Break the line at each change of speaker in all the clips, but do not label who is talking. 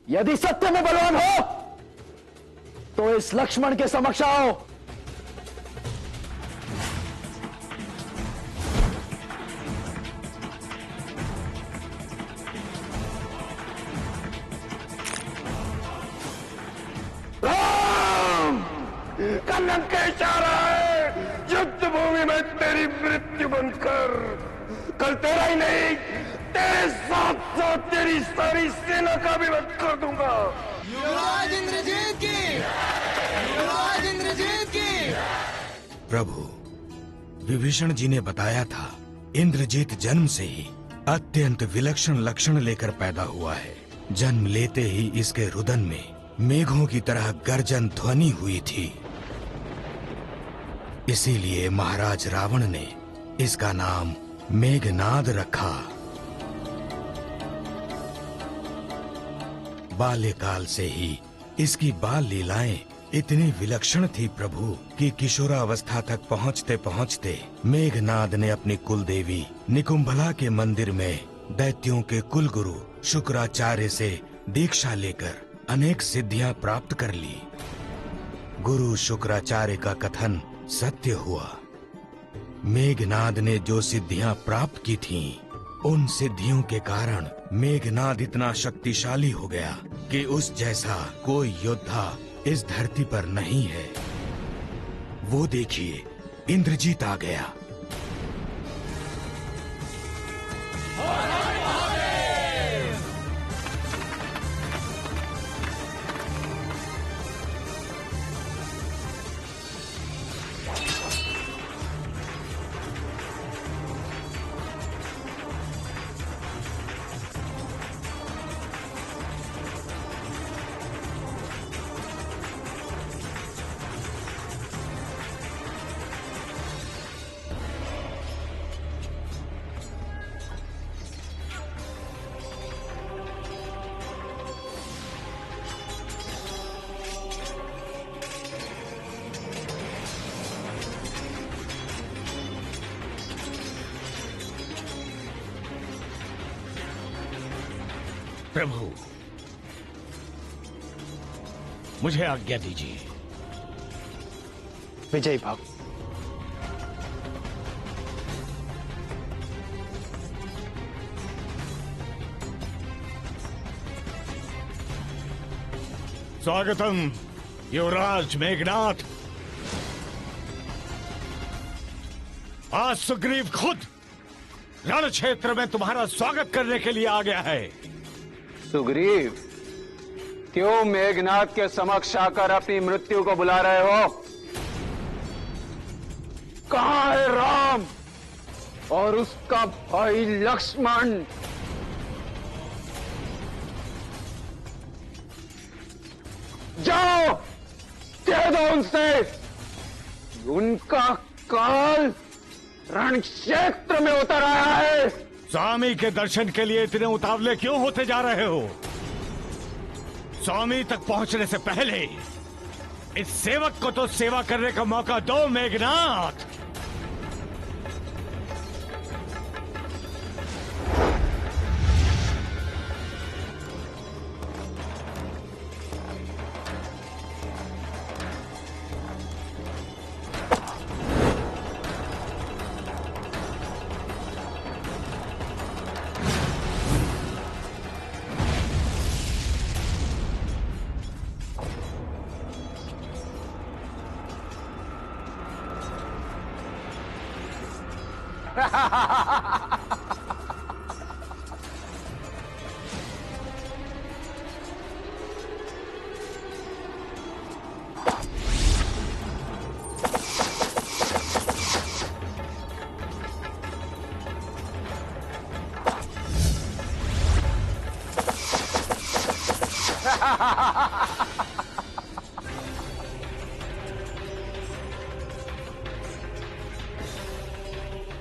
यदि सत्य में बलवान हो तो इस लक्ष्मण के समक्ष आओ।
राम कन्नन का इशारा है, युद्ध भूमि में तेरी मृत्यु बनकर, कल तेरा ही नहीं तेरे साथ साथ तेरी सारी सेना का भी वध कर दूंगा।
युवराज इंद्रजीत की, युवराज इंद्रजीत की।
प्रभु, विभीषण जी ने बताया था इंद्रजीत जन्म से ही अत्यंत विलक्षण लक्षण लेकर पैदा हुआ है। जन्म लेते ही इसके रुदन में मेघों की तरह गर्जन ध्वनि हुई थी। इसीलिए महाराज रावण ने इसका नाम मेघनाद रखा। बाल्यकाल से ही इसकी बाल लीलाएं इतनी विलक्षण थी प्रभु कि किशोरावस्था तक पहुंचते पहुंचते मेघनाद ने अपनी कुल देवी निकुंभला के मंदिर में दैत्यों के कुल गुरु शुक्राचार्य से दीक्षा लेकर अनेक सिद्धियां प्राप्त कर ली। गुरु शुक्राचार्य का कथन सत्य हुआ। मेघनाद ने जो सिद्धियां प्राप्त की थीं, उन सिद्धियों के कारण मेघनाद इतना शक्तिशाली हो गया कि उस जैसा कोई योद्धा इस धरती पर नहीं है। वो देखिए, इंद्रजीत आ गया।
प्रभु, मुझे आज्ञा दीजिए।
विजय भाव।
स्वागतम युवराज मेघनाद। आज सुग्रीव खुद रण क्षेत्र में तुम्हारा स्वागत करने के लिए आ गया है।
सुग्रीव, क्यों मेघनाद के समक्ष आकर अपनी मृत्यु को बुला रहे हो? कहां है राम और उसका भाई लक्ष्मण? जाओ, कह दो उनसे उनका काल रण क्षेत्र में उतर आया है।
स्वामी के दर्शन के लिए इतने उतावले क्यों होते जा रहे हो? स्वामी तक पहुंचने से पहले इस सेवक को तो सेवा करने का मौका दो मेघनाद।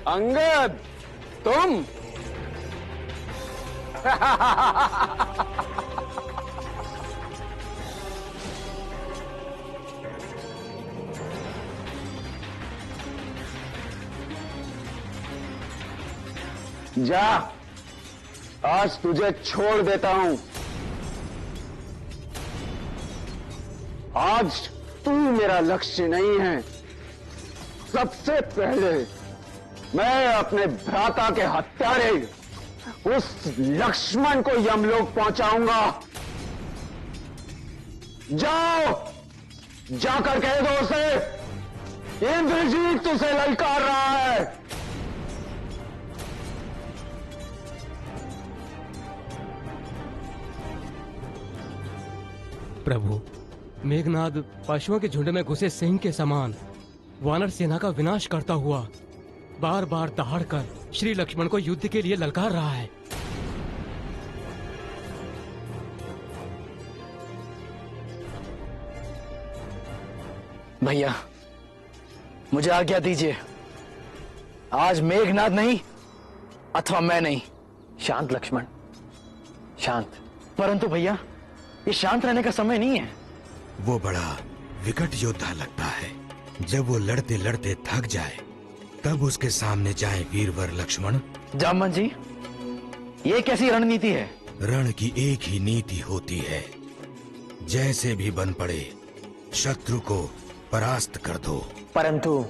अंगद, तुम? जा, आज तुझे छोड़ देता हूं। आज तू मेरा लक्ष्य नहीं है। सबसे पहले मैं अपने भ्राता के हत्यारे उस लक्ष्मण को यमलोक पहुंचाऊंगा। जाओ, जाकर कह दो उसे, इंद्रजीत तुझे ललकार रहा है।
प्रभु, मेघनाद पशुओं के झुंड में घुसे सिंह के समान वानर सेना का विनाश करता हुआ बार बार दहाड़कर श्री लक्ष्मण को युद्ध के लिए ललकार रहा है।
भैया, मुझे आज्ञा दीजिए। आज मेघनाद नहीं अथवा मैं नहीं।
शांत लक्ष्मण, शांत।
परंतु भैया, ये शांत रहने का समय नहीं है।
वो बड़ा विकट योद्धा लगता है। जब वो लड़ते लड़ते थक जाए तब उसके सामने जाए वीरवर लक्ष्मण।
जामवंत जी, ये कैसी रणनीति है?
रण की एक ही नीति होती है, जैसे भी बन पड़े शत्रु को परास्त कर दो।
परंतु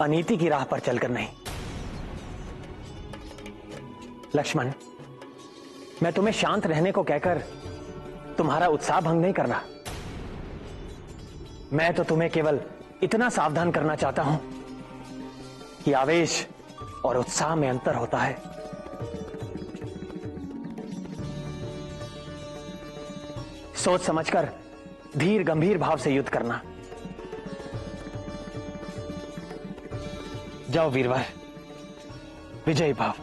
अनीति की राह पर चलकर नहीं। लक्ष्मण, मैं तुम्हें शांत रहने को कहकर तुम्हारा उत्साह भंग नहीं कर रहा। मैं तो तुम्हें केवल इतना सावधान करना चाहता हूं कि आवेश और उत्साह में अंतर होता है। सोच समझकर धीर गंभीर भाव से युद्ध करना। जाओ वीरवर, विजयी भाव।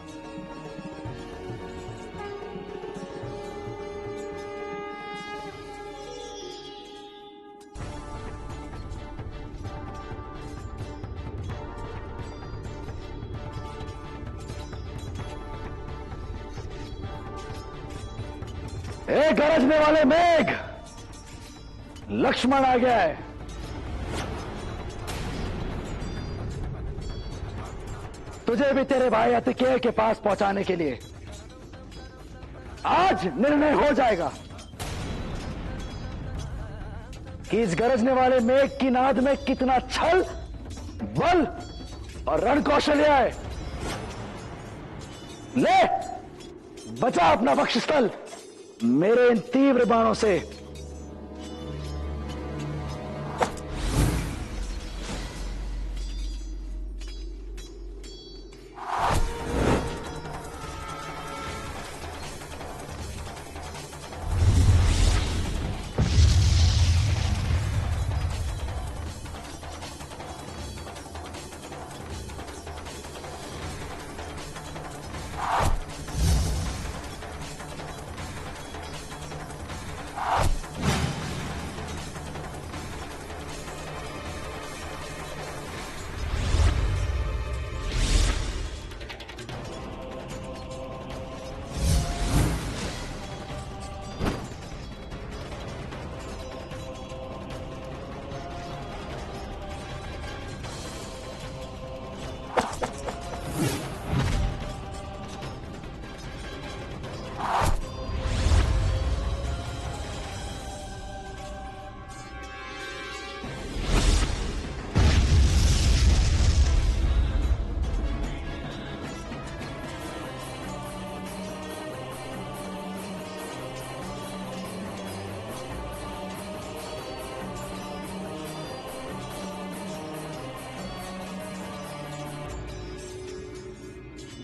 ए गरजने वाले मेघ, लक्ष्मण आ गया है। तुझे भी तेरे भाई अतिकेय के पास पहुंचाने के लिए आज निर्णय हो जाएगा कि इस गरजने वाले मेघ की नाद में कितना छल, बल और रण कौशल्य है। ले, बचा अपना वक्षस्थल मेरे इन तीव्र बाणों से।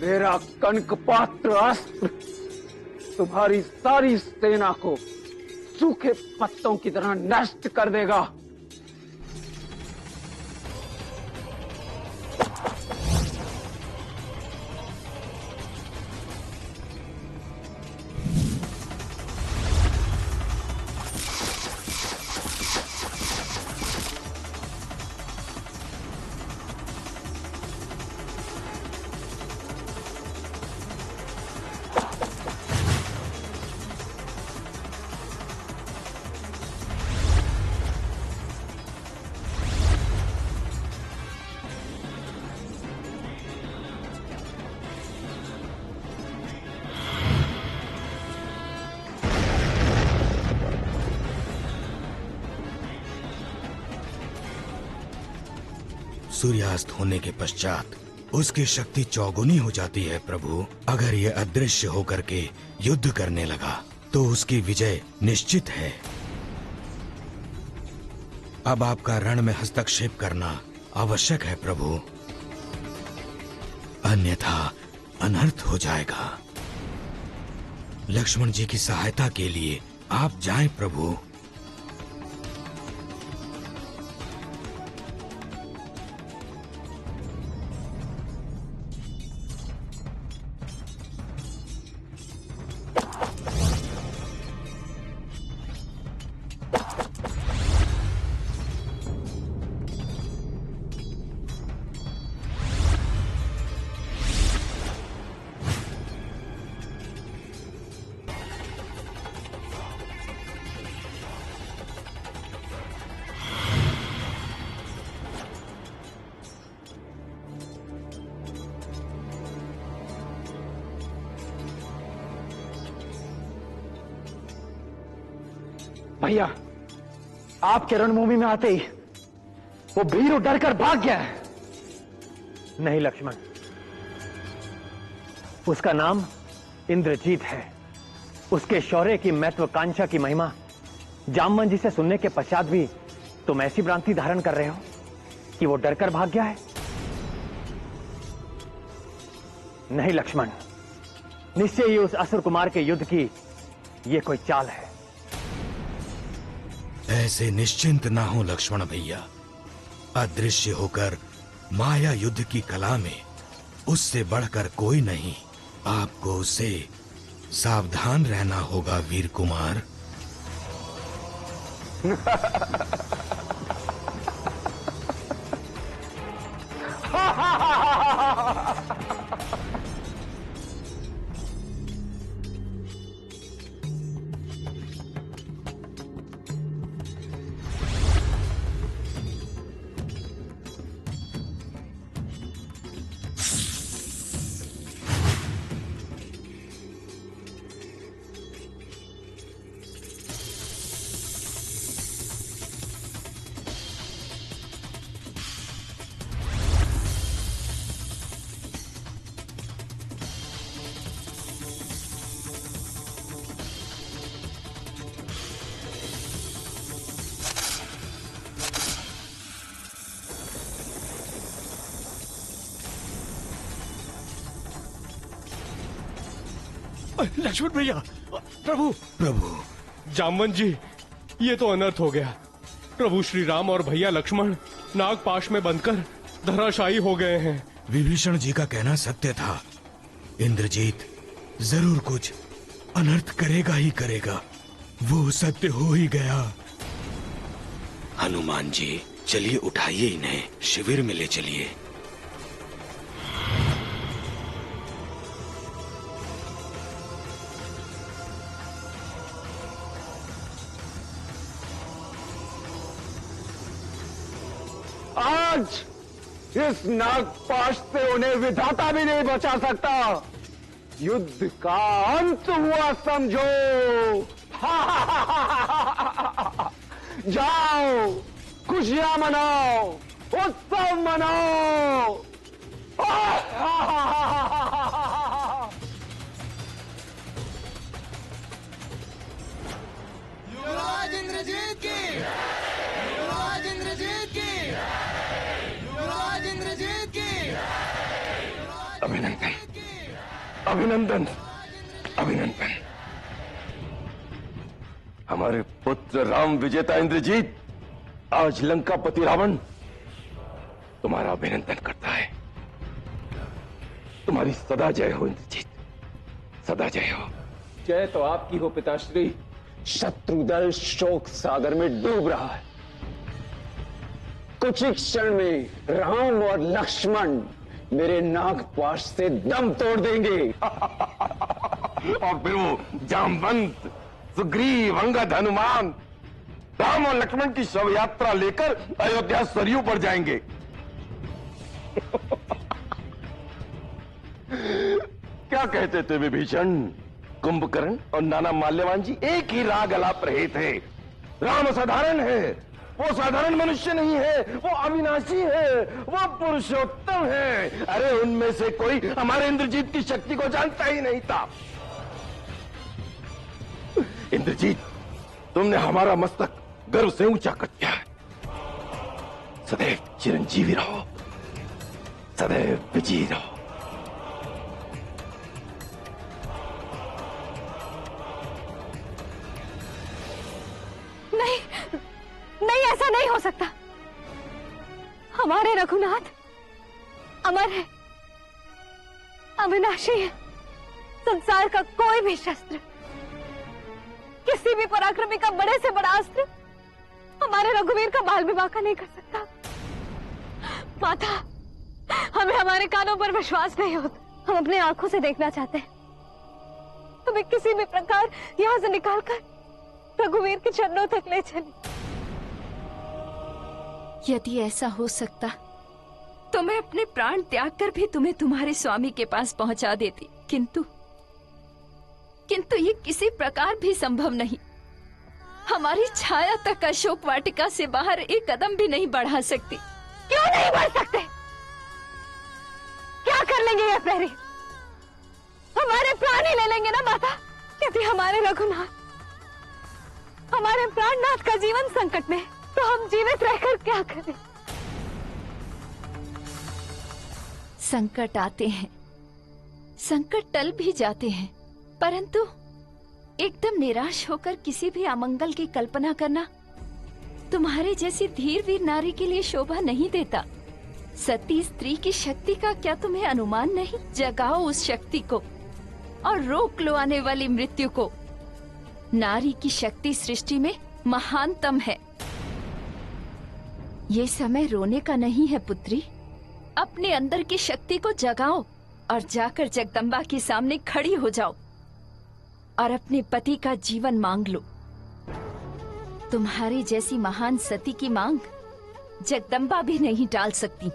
मेरा कनक पात्र अस्त्र तुम्हारी सारी सेना को सूखे पत्तों की तरह नष्ट कर देगा।
सूर्यास्त होने के पश्चात उसकी शक्ति चौगुनी हो जाती है प्रभु। अगर ये अदृश्य होकर के युद्ध करने लगा तो उसकी विजय निश्चित है। अब आपका रण में हस्तक्षेप करना आवश्यक है प्रभु, अन्यथा अनर्थ हो जाएगा। लक्ष्मण जी की सहायता के लिए आप जाएं प्रभु।
भैया, आपके रणभूमि में आते ही वो भीरू डरकर भाग गया है।
नहीं लक्ष्मण, उसका नाम इंद्रजीत है। उसके शौर्य की महत्वाकांक्षा की महिमा जामवन जी से सुनने के पश्चात भी तुम ऐसी भ्रांति धारण कर रहे हो कि वो डरकर भाग गया है। नहीं लक्ष्मण, निश्चय ही उस असुर कुमार के युद्ध की ये कोई चाल है।
ऐसे निश्चिंत ना हो लक्ष्मण भैया। अदृश्य होकर माया युद्ध की कला में उससे बढ़कर कोई नहीं। आपको उससे सावधान रहना होगा वीर कुमार।
लक्ष्मण भैया, प्रभु
प्रभु,
जामवन जी, ये तो अनर्थ हो गया। प्रभु श्री राम और भैया लक्ष्मण नागपाश में बंधकर धराशायी हो गए हैं।
विभीषण जी का कहना सत्य था। इंद्रजीत जरूर कुछ अनर्थ करेगा ही करेगा। वो सत्य हो ही गया। हनुमान जी, चलिए उठाइए इन्हें, शिविर में ले चलिए।
आज इस नागपाश से उन्हें विधाता भी नहीं बचा सकता। युद्ध का अंत हुआ समझो। जाओ, खुशियां मनाओ, उत्सव मनाओ।
युवराज इंद्रजीत की, युवराज इंद्रजीत की, युवराज इंद्रजीत की।
अभिनंदन, अभिनंदन, अभिनंदन। हमारे पुत्र राम विजेता इंद्रजीत, आज लंकापति रावण तुम्हारा अभिनंदन करता है। तुम्हारी सदा जय हो इंद्रजीत, सदा जय हो।
जय तो आपकी हो पिताश्री। शत्रुदल शोक सागर में डूब रहा है। कुछ ही क्षण में राम और लक्ष्मण मेरे नागपाश से दम तोड़ देंगे।
और फिर वो जामवंत, सुग्रीव, अंगद, हनुमान, राम और लक्ष्मण की शव यात्रा लेकर अयोध्या सरयू पर जाएंगे। क्या कहते थे विभीषण? कुंभकर्ण और नाना माल्यवान जी एक ही राग अलाप रहे थे। राम असाधारण है, वो साधारण मनुष्य नहीं है, वो अविनाशी है, वो पुरुषोत्तम है। अरे उनमें से कोई हमारे इंद्रजीत की शक्ति को जानता ही नहीं था। इंद्रजीत, तुमने हमारा मस्तक गर्व से ऊंचा कर दिया है। सदैव चिरंजीवी रहो, सदैव विजयी रहो।
नहीं, नहीं, ऐसा नहीं हो सकता। हमारे रघुनाथ अमर है, अविनाशी है। संसार का कोई भी शस्त्र, किसी भी पराक्रमी का बड़े से बड़ा अस्त्र हमारे रघुवीर का बाल विवाह का नहीं कर सकता। माता, हमें हमारे कानों पर विश्वास नहीं होता। हम अपने आंखों से देखना चाहते हैं। हमें किसी भी प्रकार यहां से निकालकर रघुवीर के चरणों तक ले चले।
यदि ऐसा हो सकता तो मैं अपने प्राण त्याग कर भी तुम्हें तुम्हारे स्वामी के पास पहुंचा देती, किंतु ये किसी प्रकार भी संभव नहीं। हमारी छाया तक अशोक वाटिका से बाहर एक कदम भी नहीं बढ़ा सकती।
क्यों नहीं बढ़ सकते? क्या कर लेंगे ये प्रहरी? हमारे प्राण ही ले लेंगे ना माता। यदि हमारे रघुनाथ, हमारे प्राणनाथ का जीवन संकट में, तो हम जीवित रहकर क्या करें?
संकट आते हैं, संकट टल भी जाते हैं, परंतु एकदम निराश होकर किसी भी अमंगल की कल्पना करना तुम्हारे जैसी धीर वीर नारी के लिए शोभा नहीं देता। सती स्त्री की शक्ति का क्या तुम्हें अनुमान नहीं? जगाओ उस शक्ति को और रोक लो आने वाली मृत्यु को। नारी की शक्ति सृष्टि में महानतम है। ये समय रोने का नहीं है पुत्री। अपने अंदर की शक्ति को जगाओ और जाकर जगदम्बा के सामने खड़ी हो जाओ और अपने पति का जीवन मांग लो। तुम्हारी जैसी महान सती की मांग जगदम्बा भी नहीं टाल सकती।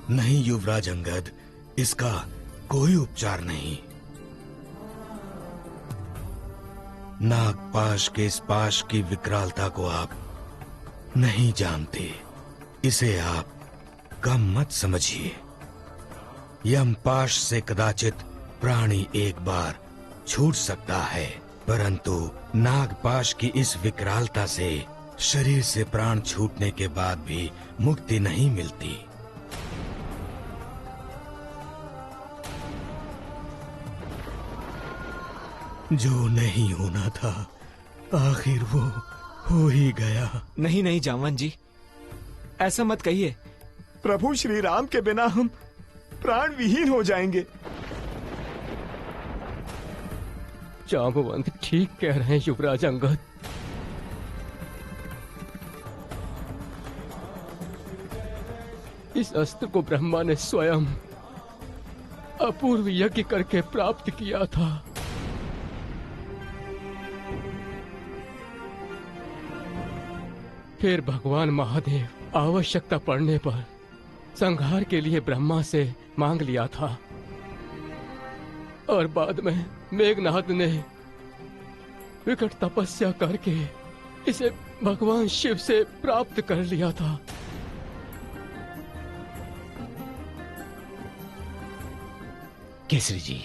नहीं युवराज अंगद, इसका कोई उपचार नहीं। नागपाश के इस पाश की विकरालता को आप नहीं जानते। इसे आप कम मत समझिए। यमपाश से कदाचित प्राणी एक बार छूट सकता है, परंतु नागपाश की इस विकरालता से शरीर से प्राण छूटने के बाद भी मुक्ति नहीं मिलती। जो नहीं होना था आखिर वो हो ही गया।
नहीं नहीं जामवन जी, ऐसा मत कहिए। प्रभु श्री राम के बिना हम प्राण विहीन हो जाएंगे।
जामवंत ठीक कह रहे हैं युवराज अंगद। इस अस्त्र को ब्रह्मा ने स्वयं अपूर्व यज्ञ करके प्राप्त किया था। फिर भगवान महादेव आवश्यकता पड़ने पर संहार के लिए ब्रह्मा से मांग लिया था और बाद में मेघनाद ने विकट तपस्या करके इसे भगवान शिव से प्राप्त कर लिया था।
केसरी जी,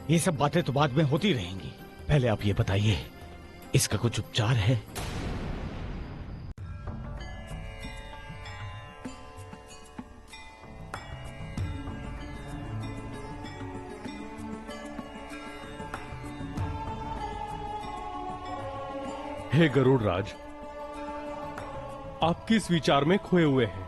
ये सब बातें तो बाद में होती रहेंगी। पहले आप ये बताइए, इसका कुछ उपचार है?
हे गरुड़ राज, आप किस विचार में खोए हुए हैं?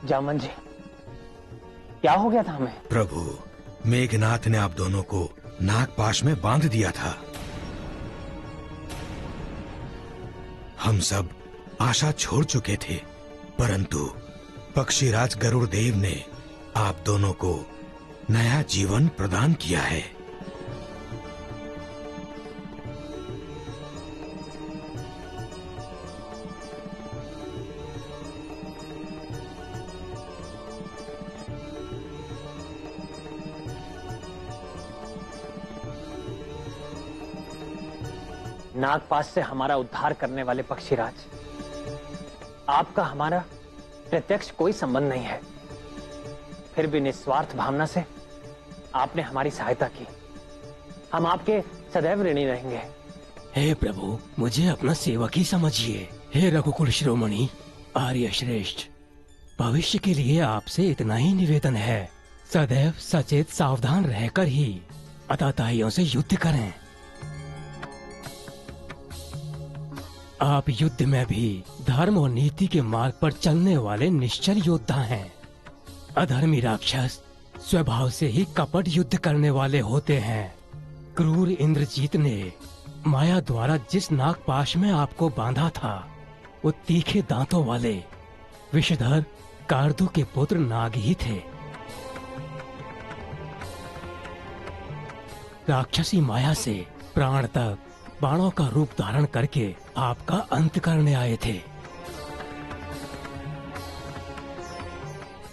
जामवन जी, क्या हो गया था हमें?
प्रभु, मेघनाथ ने आप दोनों को नागपाश में बांध दिया था। हम सब आशा छोड़ चुके थे, परंतु पक्षीराज गरुड़ देव ने आप दोनों को नया जीवन प्रदान किया है।
नागपाश से हमारा उद्धार करने वाले पक्षीराज, आपका हमारा प्रत्यक्ष कोई संबंध नहीं है, फिर भी निस्वार्थ भावना से आपने हमारी सहायता की। हम आपके सदैव ऋणी रहेंगे।
हे प्रभु, मुझे अपना सेवक ही समझिए। हे रघुकुल शिरोमणि, आर्य श्रेष्ठ, भविष्य के लिए आपसे इतना ही निवेदन है, सदैव सचेत सावधान रहकर ही अताताइयों से युद्ध करें। आप युद्ध में भी धर्म और नीति के मार्ग पर चलने वाले निश्चल योद्धा हैं। अधर्मी राक्षस स्वभाव से ही कपट युद्ध करने वाले होते हैं। क्रूर इंद्रजीत ने माया द्वारा जिस नागपाश में आपको बांधा था, वो तीखे दांतों वाले विषधर कार्दु के पुत्र नाग ही थे। राक्षसी माया से प्राण तक बाणों का रूप धारण करके आपका अंत करने आए थे।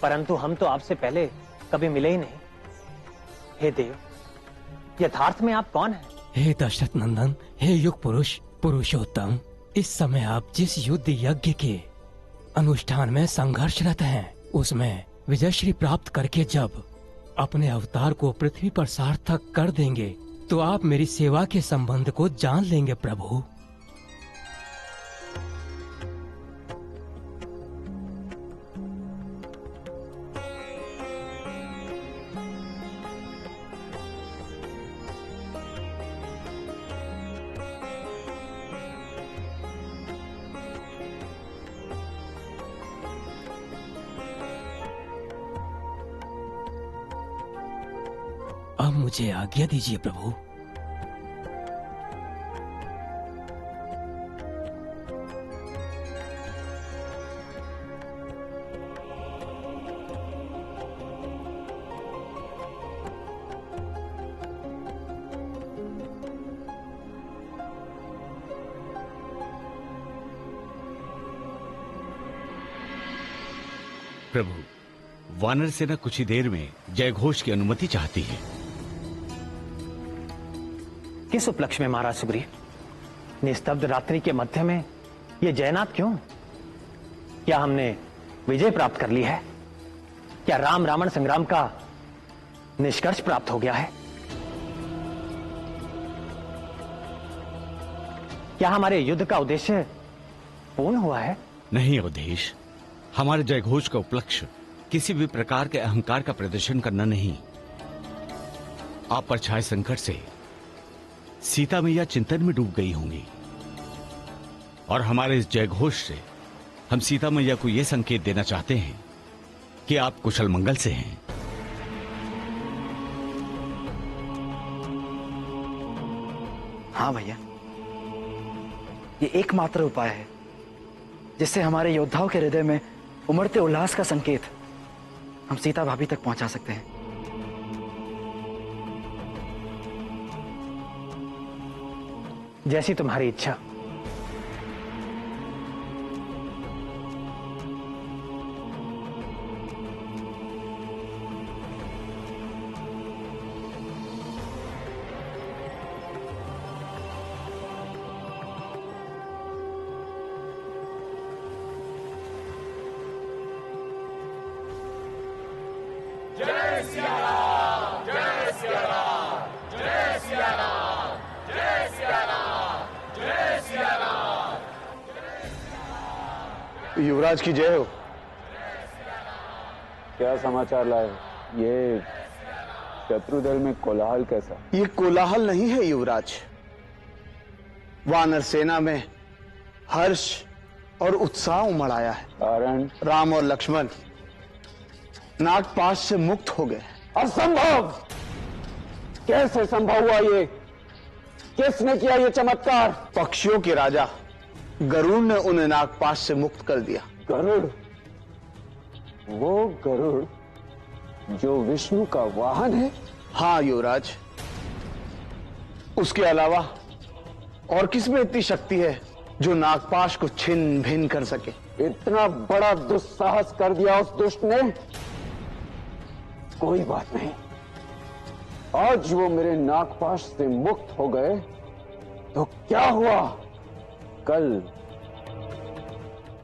परंतु हम तो आपसे पहले कभी मिले ही नहीं। हे देव, यथार्थ में आप कौन हैं?
हे दशरथ नंदन, हे युग पुरुष पुरुषोत्तम, इस समय आप जिस युद्ध यज्ञ के अनुष्ठान में संघर्षरत हैं, उसमें विजयश्री प्राप्त करके जब अपने अवतार को पृथ्वी पर सार्थक कर देंगे, तो आप मेरी सेवा के संबंध को जान लेंगे प्रभु। अब मुझे आज्ञा दीजिए प्रभु।
प्रभु, वानर सेना कुछ ही देर में जयघोष की अनुमति चाहती है।
किस उपलक्ष्य में महाराज सुग्रीव? निस्तब्ध रात्रि के मध्य में ये जयनाद क्यों? क्या हमने विजय प्राप्त कर ली है? क्या राम रावण संग्राम का निष्कर्ष प्राप्त हो गया है? क्या हमारे युद्ध का उद्देश्य पूर्ण हुआ है?
नहीं अवधेश, हमारे जयघोष का उपलक्ष्य किसी भी प्रकार के अहंकार का प्रदर्शन करना नहीं। आप पर छाए संकट से सीता मैया चिंतन में डूब गई होंगी, और हमारे इस जयघोष से हम सीता मैया को यह संकेत देना चाहते हैं कि आप कुशल मंगल से हैं।
हाँ भैया, ये एकमात्र उपाय है जिससे हमारे योद्धाओं के हृदय में उमड़ते उल्लास का संकेत हम सीता भाभी तक पहुंचा सकते हैं।
जैसी तुम्हारी इच्छा।
जय सिया राम, जय सिया राम, जय सिया राम, जय सिया राम, जय सिया राम।
युवराज की जय हो। क्या समाचार लाए? ये शत्रुदल में कोलाहल कैसा?
ये कोलाहल नहीं है युवराज, वानर सेना में हर्ष और उत्साह उमड़ आया है।
कारण?
राम और लक्ष्मण नागपाश से मुक्त हो गए।
असंभव! कैसे संभव हुआ ये? किसने किया ये चमत्कार?
पक्षियों के राजा गरुड़ ने उन्हें नागपाश से मुक्त कर दिया।
गरुड़? वो गरुड़ जो विष्णु का वाहन है?
हाँ युवराज, उसके अलावा और किसमें इतनी शक्ति है जो नागपाश को छिन्न भिन्न कर सके?
इतना बड़ा दुस्साहस कर दिया उस दुष्ट ने। कोई बात नहीं, आज वो मेरे नागपाश से मुक्त हो गए तो क्या हुआ? कल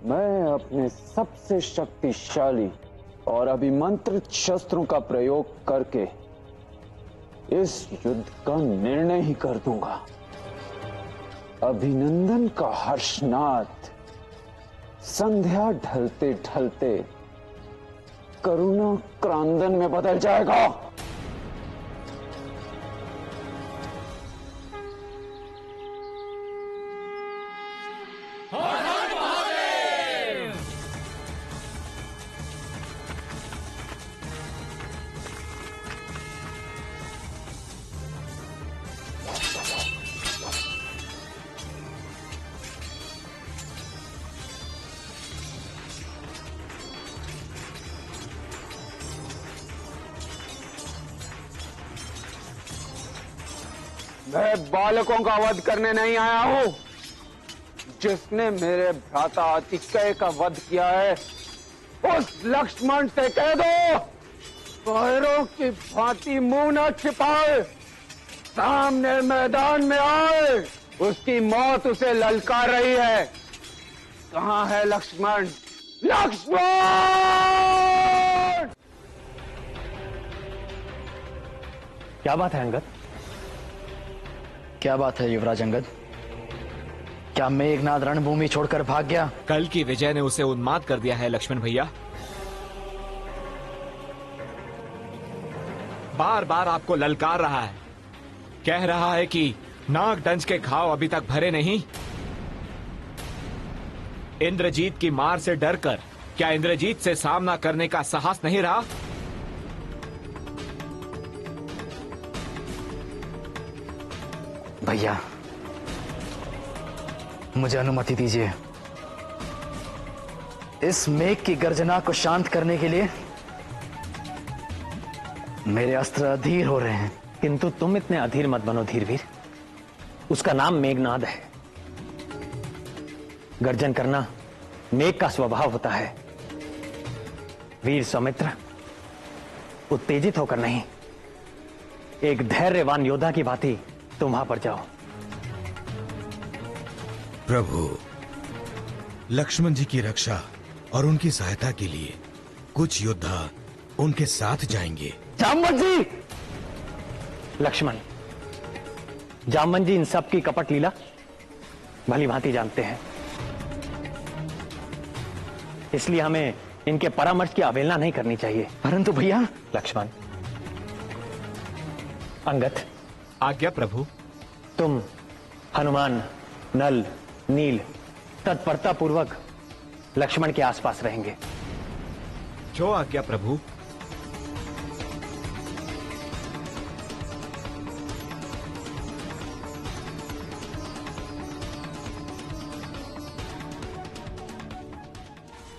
मैं अपने सबसे शक्तिशाली और अभिमंत्रित शस्त्रों का प्रयोग करके इस युद्ध का निर्णय ही कर दूंगा। अभिनंदन का हर्षनाद संध्या ढलते ढलते करुणा क्रांदन में बदल जाएगा। मैं बालकों का वध करने नहीं आया हूं। जिसने मेरे भ्राता अतिकेय का वध किया है उस लक्ष्मण से कह दो पैरों की भांति मुंह न छिपाए, सामने मैदान में आए। उसकी मौत उसे ललकार रही है। कहां है लक्ष्मण? लक्ष्मण!
क्या बात है अंगद?
क्या बात है युवराज अंगद? क्या मेघनाद रणभूमि छोड़कर भाग गया?
कल की विजय ने उसे उन्माद कर दिया है लक्ष्मण भैया। बार बार आपको ललकार रहा है, कह रहा है कि नागदंश के घाव अभी तक भरे नहीं। इंद्रजीत की मार से डरकर क्या इंद्रजीत से सामना करने का साहस नहीं रहा?
भैया, मुझे अनुमति दीजिए। इस मेघ की गर्जना को शांत करने के लिए मेरे अस्त्र अधीर हो रहे हैं।
किंतु तुम इतने अधीर मत बनो धीरवीर। उसका नाम मेघनाद है। गर्जन करना मेघ का स्वभाव होता है। वीर सौमित्र, उत्तेजित होकर नहीं, एक धैर्यवान योद्धा की भांति तुम वहां पर जाओ।
प्रभु, लक्ष्मण जी की रक्षा और उनकी सहायता के लिए कुछ योद्धा उनके साथ जाएंगे।
जामवंत जी! लक्ष्मण, जामवंत जी इन सब की कपट लीला भली भांति जानते हैं, इसलिए हमें इनके परामर्श की अवहेलना नहीं करनी चाहिए।
परंतु भैया।
लक्ष्मण, अंगद।
आज्ञा प्रभु।
तुम हनुमान, नल, नील तत्परता पूर्वक लक्ष्मण के आसपास रहेंगे।
जो आज्ञा प्रभु।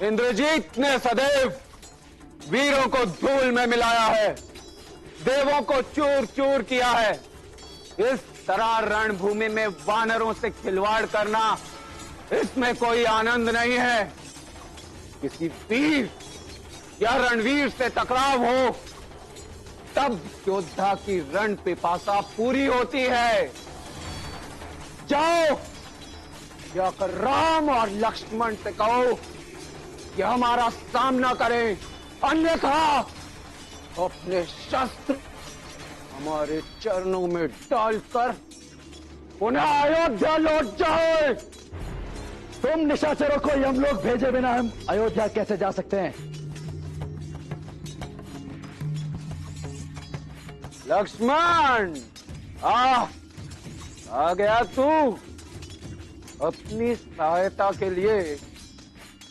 इंद्रजीत ने सदैव वीरों को धूल में मिलाया है, देवों को चूर चूर किया है। इस तरह रणभूमि में वानरों से खिलवाड़ करना, इसमें कोई आनंद नहीं है। किसी वीर या रणवीर से टकराव हो तब योद्धा की रण पिपासा पूरी होती है। जाओ, जाकर राम और लक्ष्मण से कहो कि हमारा सामना करें, अन्यथा अपने शस्त्र हमारे चरणों में डालकर पुनः अयोध्या लौट जाओ।
तुम निशाचरों को यमलोक भेजे बिना हम अयोध्या कैसे जा सकते हैं?
लक्ष्मण, आ गया तू। अपनी सहायता के लिए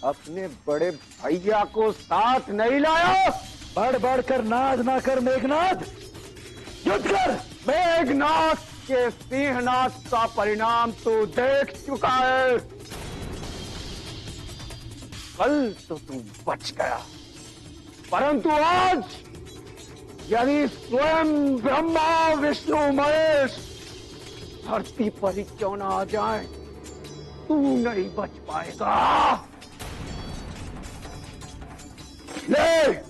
अपने बड़े भैया को साथ नहीं लाया?
बढ़ बढ़ कर नाद ना कर मेघनाद, युद्ध कर।
मेघनाद के सिंहनाद का परिणाम तू देख चुका है। कल तो तू बच गया, परंतु आज यदि स्वयं ब्रह्मा विष्णु महेश धरती पर ही क्यों ना आ जाए, तू नहीं बच पाएगा। ले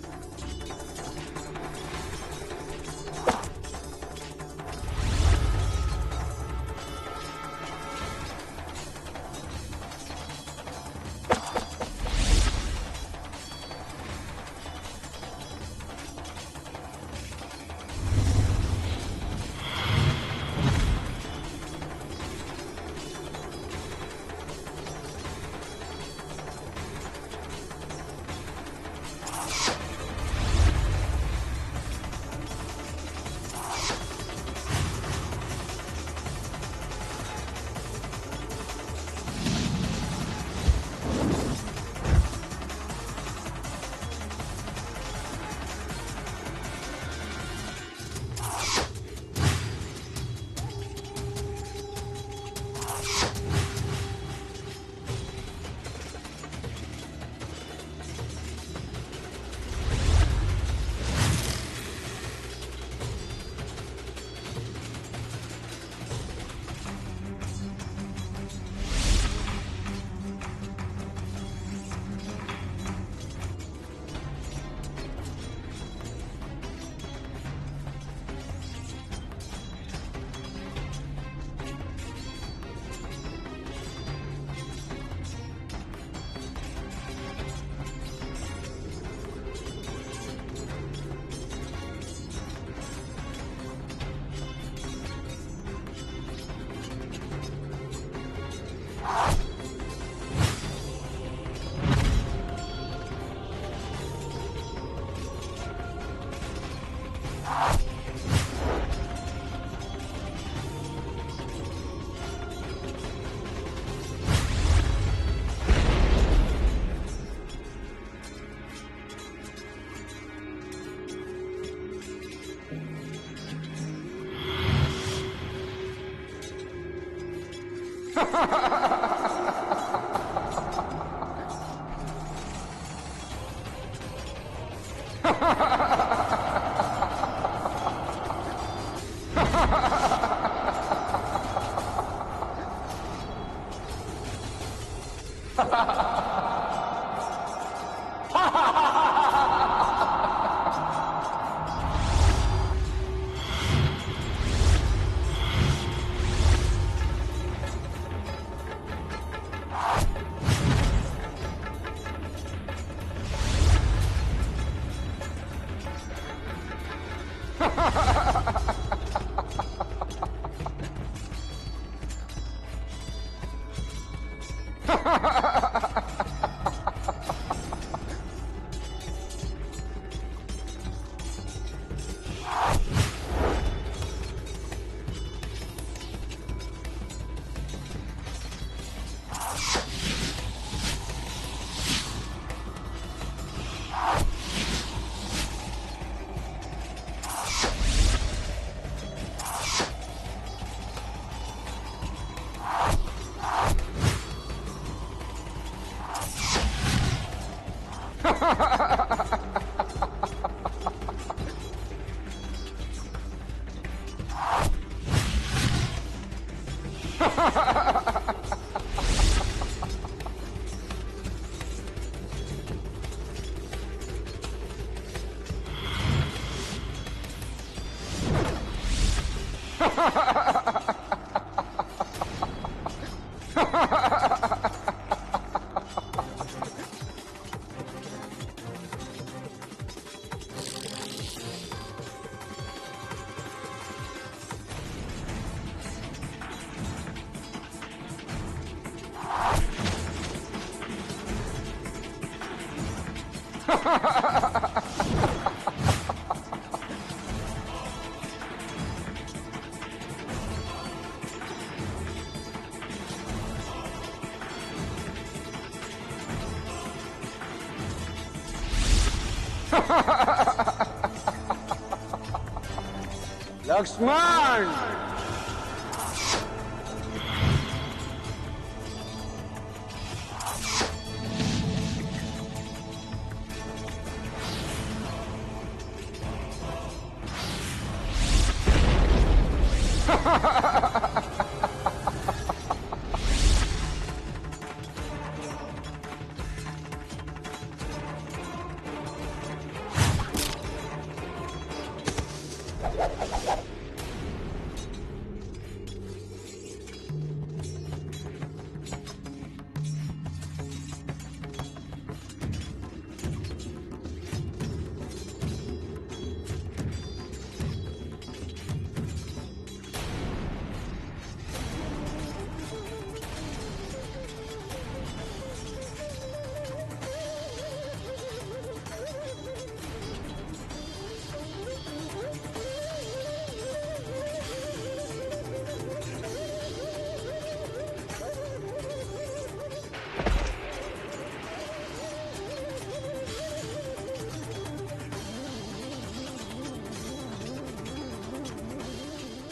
Ha ha ha ha!
Lakshman!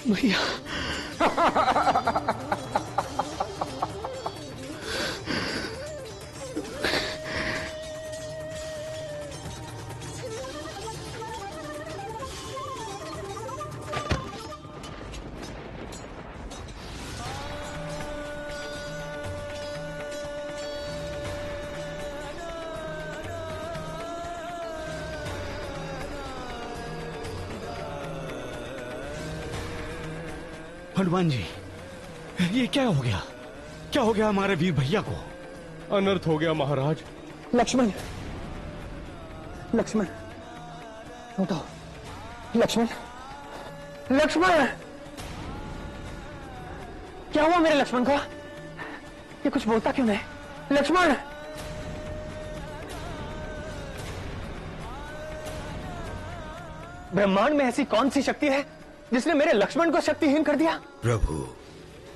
भैया
हनुमान जी, ये क्या हो गया? क्या हो गया हमारे वीर भैया को?
अनर्थ हो गया महाराज।
लक्ष्मण, लक्ष्मण उठो। लक्ष्मण, लक्ष्मण, क्या हुआ मेरे लक्ष्मण को? ये कुछ बोलता क्यों नहीं? लक्ष्मण! ब्रह्मांड में ऐसी कौन सी शक्ति है जिसने मेरे लक्ष्मण को शक्तिहीन कर दिया?
प्रभु,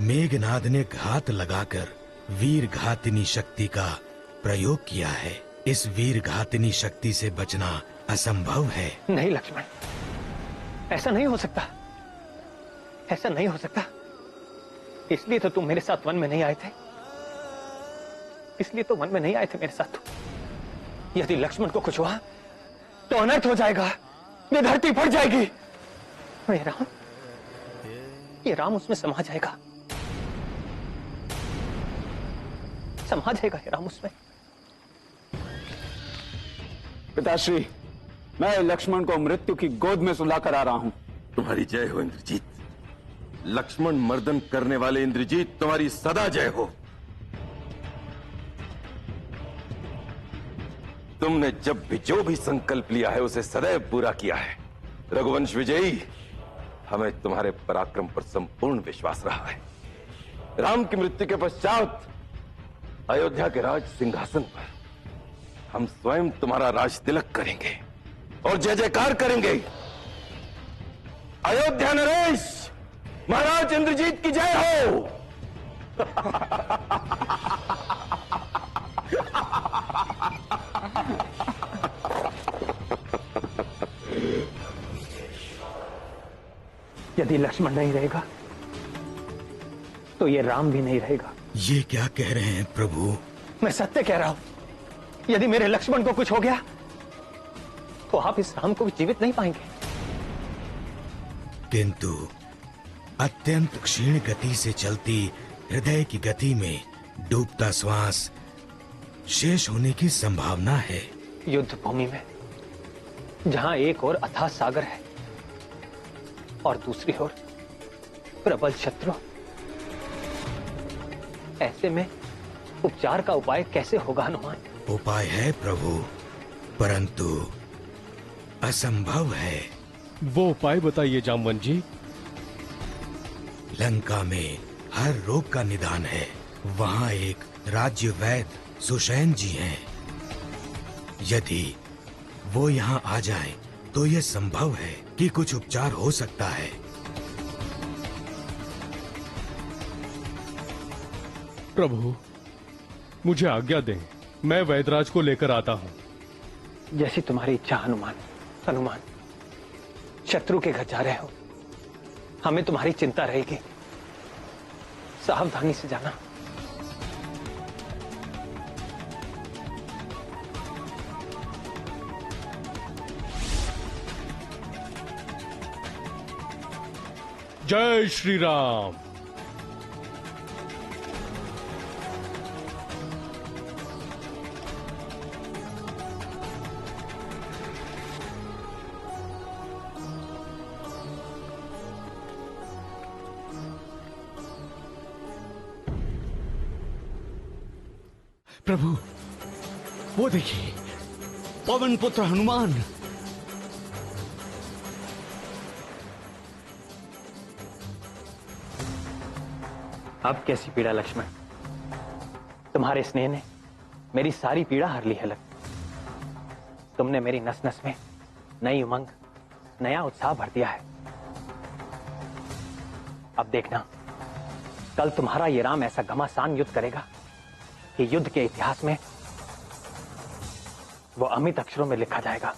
मेघनाद ने घात लगाकर वीर घातिनी शक्ति का प्रयोग किया है। इस वीर घातिनी शक्ति से बचना असंभव है।
नहीं लक्ष्मण, ऐसा नहीं हो सकता, ऐसा नहीं हो सकता। इसलिए तो तुम मेरे साथ वन में नहीं आए थे, इसलिए तो वन में नहीं आए थे मेरे साथ। यदि लक्ष्मण को कुछ हुआ तो अनर्थ हो जाएगा, ये धरती फट जाएगी। ये राम उसमें समा जाएगा, समा जाएगा ये राम उसमें।
पिताश्री, मैं लक्ष्मण को मृत्यु की गोद में सुलाकर आ रहा हूं।
तुम्हारी जय हो इंद्रजीत। लक्ष्मण मर्दन करने वाले इंद्रजीत, तुम्हारी सदा जय हो। तुमने जब भी जो भी संकल्प लिया है उसे सदैव पूरा किया है। रघुवंश विजयी, हमें तुम्हारे पराक्रम पर संपूर्ण विश्वास रहा है। राम की मृत्यु के पश्चात अयोध्या के राज सिंहासन पर हम स्वयं तुम्हारा राज तिलक करेंगे और जय जयकार करेंगे। अयोध्या नरेश, महाराज इंद्रजीत की जय हो।
यदि लक्ष्मण नहीं रहेगा तो ये राम भी नहीं रहेगा।
ये क्या कह रहे हैं प्रभु?
मैं सत्य कह रहा हूं। यदि मेरे लक्ष्मण को कुछ हो गया तो आप इस राम को भी जीवित नहीं पाएंगे।
किंतु अत्यंत क्षीण गति से चलती हृदय की गति में डूबता श्वास शेष होने की संभावना है।
युद्ध भूमि में जहां एक ओर अथाह सागर है और दूसरी ओर प्रबल शत्रु, ऐसे में उपचार का उपाय कैसे होगा हनुमान?
उपाय है प्रभु, परंतु असंभव है।
वो उपाय बताइए जामवंत जी।
लंका में हर रोग का निदान है। वहाँ एक राज्य वैद्य सुषैन जी हैं। यदि वो यहाँ आ जाएं, तो यह संभव है कि कुछ उपचार हो सकता है।
प्रभु, मुझे आज्ञा दें, मैं वैदराज को लेकर आता हूं।
जैसी तुम्हारी इच्छा हनुमान। हनुमान, शत्रु के घर जा रहे हो हमें तुम्हारी चिंता रहेगी। सावधानी से जाना।
जय श्री राम।
प्रभु, वो देखिए, पवन पुत्र हनुमान।
अब कैसी पीड़ा लक्ष्मण? तुम्हारे स्नेह ने मेरी सारी पीड़ा हर ली है। तुमने मेरी नस नस में नई उमंग, नया उत्साह भर दिया है। अब देखना, कल तुम्हारा ये राम ऐसा घमासान युद्ध करेगा कि युद्ध के इतिहास में वो अमित अक्षरों में लिखा जाएगा।